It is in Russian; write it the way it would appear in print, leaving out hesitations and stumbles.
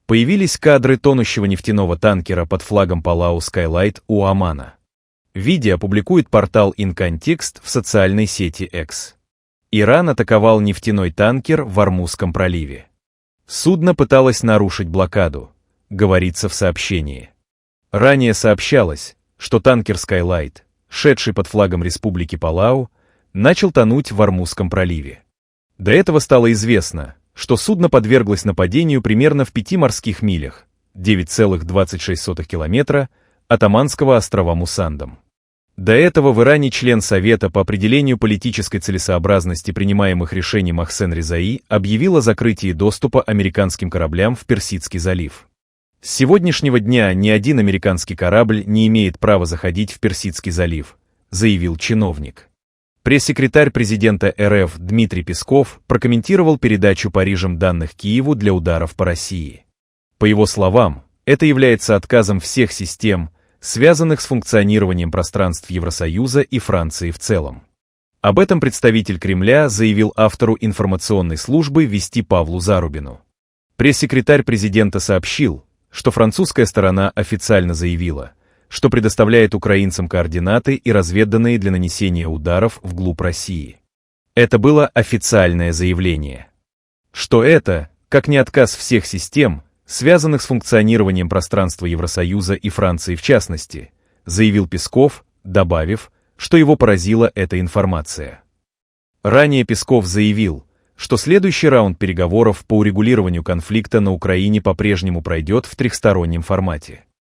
Появились кадры тонущего нефтяного танкера под флагом Палау Skylight у Омана. Видео опубликует портал InContext в социальной сети X. Иран атаковал нефтяной танкер в Ормузском проливе. Судно пыталось нарушить блокаду, говорится в сообщении. Ранее сообщалось, что танкер Skylight, шедший под флагом Республики Палау, начал тонуть в Ормузском проливе. До этого стало известно, что судно подверглось нападению примерно в 5 морских милях, 9,26 километра, от Оманского острова Мусандам. До этого в Иране член Совета по определению политической целесообразности принимаемых решений Мохсен Резаи объявил о закрытии доступа американским кораблям в Персидский залив. С сегодняшнего дня ни один американский корабль не имеет права заходить в Персидский залив, заявил чиновник. Пресс-секретарь президента РФ Дмитрий Песков прокомментировал передачу Парижем данных Киеву для ударов по России. По его словам, это является отказом всех систем, связанных с функционированием пространств Евросоюза и Франции в целом. Об этом представитель Кремля заявил автору информационной службы Вести Павлу Зарубину. Пресс-секретарь президента сообщил, что французская сторона официально заявила, что предоставляет украинцам координаты и разведданные для нанесения ударов вглубь России. Это было официальное заявление. Что это, как не отказ всех систем, связанных с функционированием пространства Евросоюза и Франции в частности, заявил Песков, добавив, что его поразила эта информация. Ранее Песков заявил, что следующий раунд переговоров по урегулированию конфликта на Украине по-прежнему пройдет в трехстороннем формате.